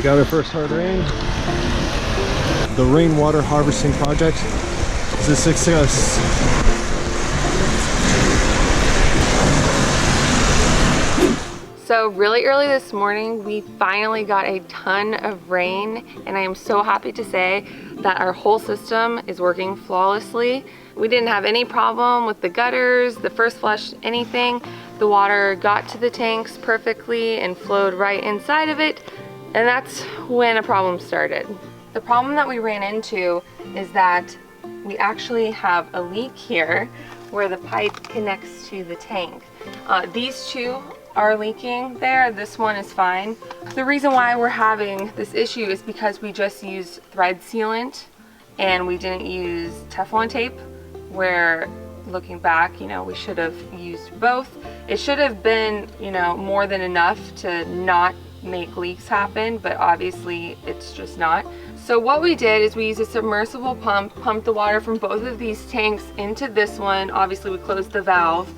got our first hard rain. The rainwater harvesting project is a success. So really early this morning, we finally got a ton of rain, and I am so happy to say that our whole system is working flawlessly. We didn't have any problem with the gutters, the first flush, anything. The water got to the tanks perfectly and flowed right inside of it, and that's when a problem started. The problem that we ran into is that we actually have a leak here where the pipe connects to the tank. These two are leaking there, this one is fine. The reason why we're having this issue is because we just used thread sealant and we didn't use Teflon tape, where looking back, you know, we should have used both. It should have been, you know, more than enough to not make leaks happen, but obviously it's just not. So what we did is we used a submersible pump, pumped the water from both of these tanks into this one. Obviously we closed the valve,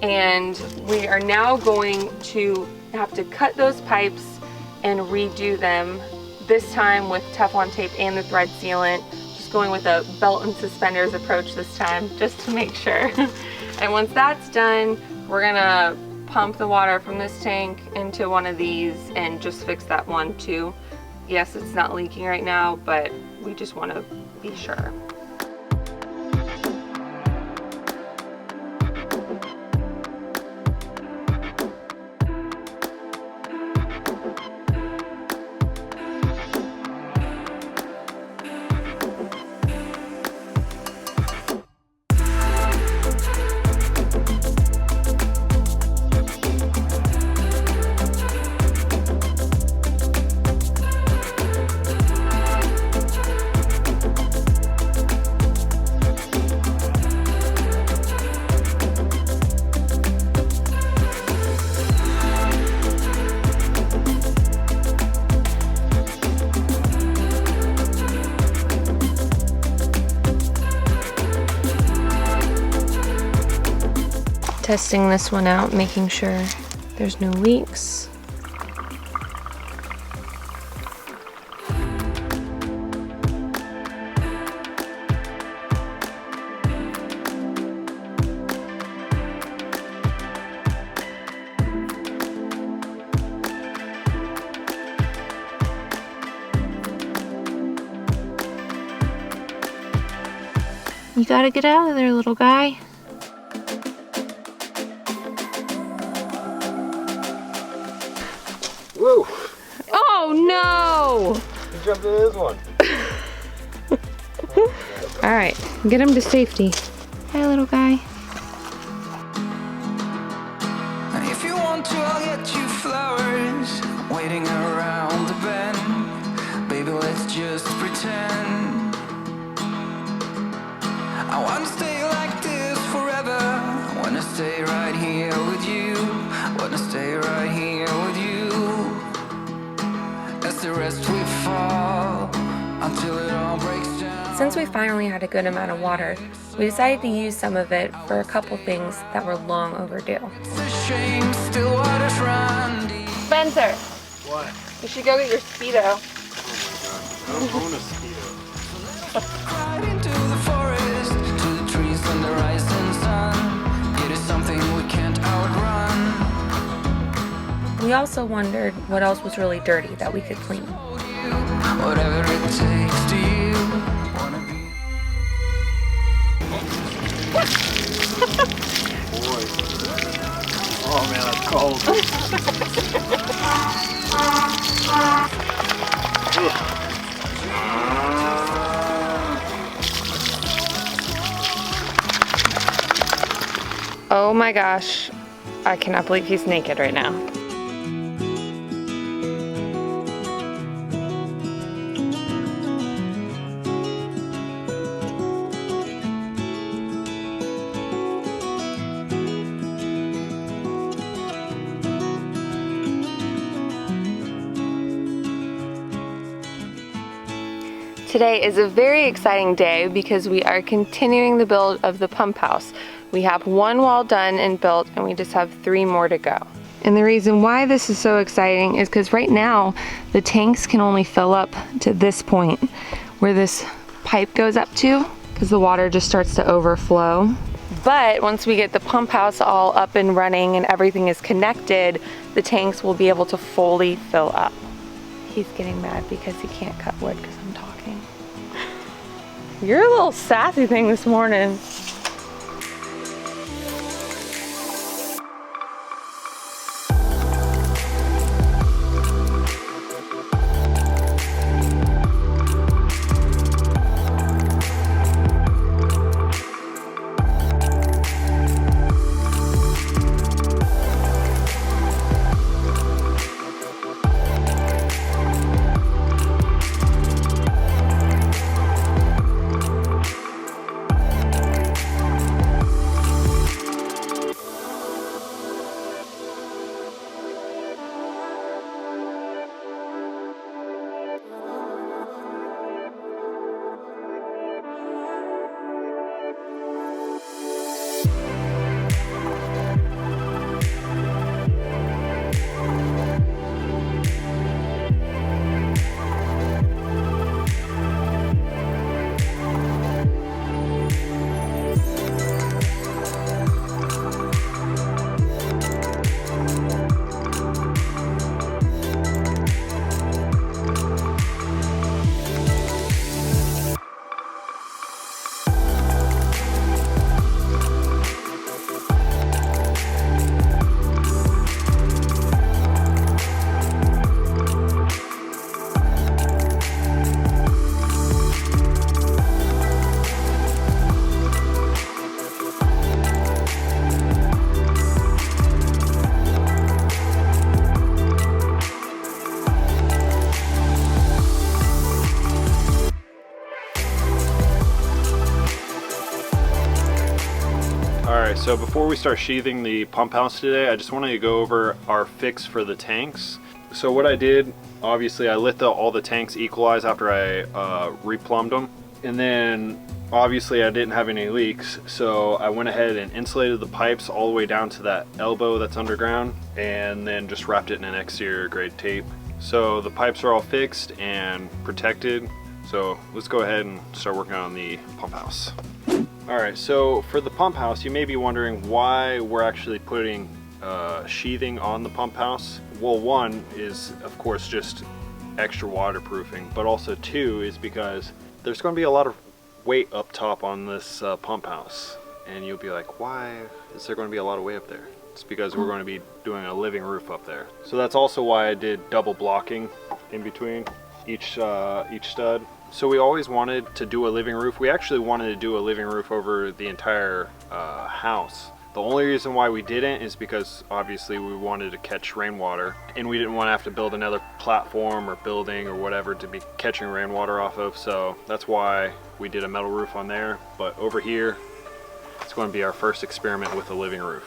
and we are now going to have to cut those pipes and redo them, this time with Teflon tape and the thread sealant. Just going with a belt and suspenders approach this time, just to make sure. And once that's done, we're gonna pump the water from this tank into one of these and just fix that one too. Yes, it's not leaking right now, but we just want to be sure. Testing this one out, making sure there's no leaks. You gotta get out of there, little guy. Whoa! Oh no! You jumped into this one. All right, get him to safety. Hi, little guy. If you want to, I'll get you flowers waiting around the bend. Baby, let's just pretend. I want to stay like this forever. I want to stay right here with you. I want to stay right here with you. As the rest we fall until it all breaks down. Since we finally had a good amount of water, we decided to use some of it for a couple things that were long overdue. It's a shame, still waters run deep. Spencer, What? you should go get your Speedo. Oh my god. I don't own a Speedo. Right into the forest, to the trees and the rising sun. It is something we can't outrun. We also wondered what else was really dirty that we could clean. Whatever it takes to you. Wanna be. Boy. Oh man, that's cold. Oh my gosh, I cannot believe he's naked right now. Today is a very exciting day because we are continuing the build of the pump house. We have one wall done and built, and we just have 3 more to go. And the reason why this is so exciting is because right now the tanks can only fill up to this point where this pipe goes up to, because the water just starts to overflow. But once we get the pump house all up and running and everything is connected, the tanks will be able to fully fill up. He's getting mad because he can't cut wood because I'm talking. You're a little sassy thing this morning. Alright, so before we start sheathing the pump house today, I just wanted to go over our fix for the tanks. So what I did, obviously I let all the tanks equalize after I replumbed them. And then obviously I didn't have any leaks, so I went ahead and insulated the pipes all the way down to that elbow that's underground, and then just wrapped it in an exterior grade tape. So the pipes are all fixed and protected. So let's go ahead and start working on the pump house. Alright, so for the pump house, you may be wondering why we're actually putting sheathing on the pump house. Well, one is of course just extra waterproofing, but also two is because there's going to be a lot of weight up top on this pump house. And you'll be like, why is there going to be a lot of weight up there? It's because we're going to be doing a living roof up there. So that's also why I did double blocking in between each stud. So we always wanted to do a living roof. We actually wanted to do a living roof over the entire house. The only reason why we didn't is because obviously we wanted to catch rainwater, and we didn't want to have to build another platform or building or whatever to be catching rainwater off of. So that's why we did a metal roof on there. But over here, it's going to be our first experiment with a living roof.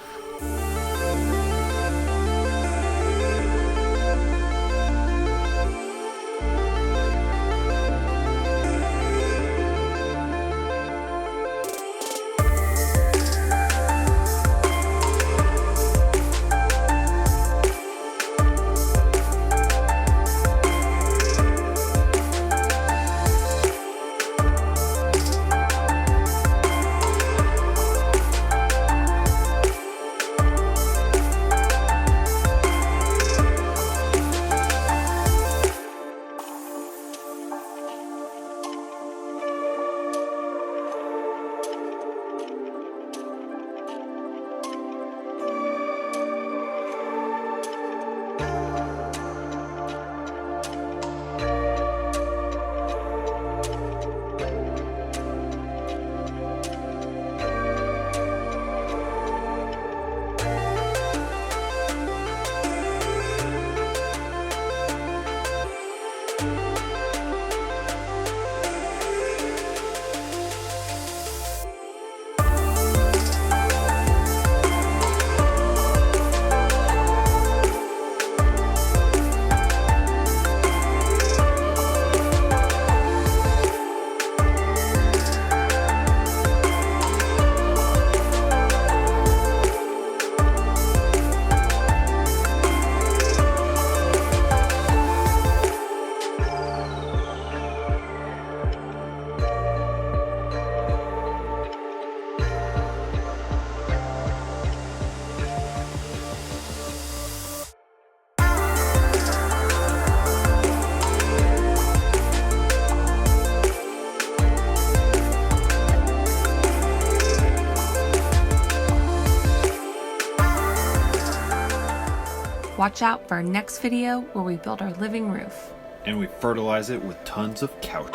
Watch out for our next video where we build our living roof. And we fertilize it with tons of couch.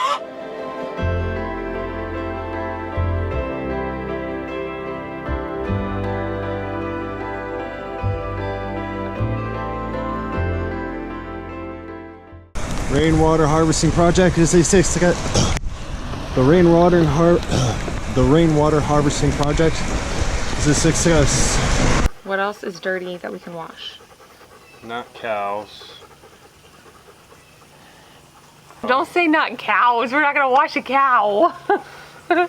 Rainwater harvesting project is a the rainwater harvesting project is a success. What else is dirty that we can wash? Not cows. Don't say not cows. We're not gonna wash a cow.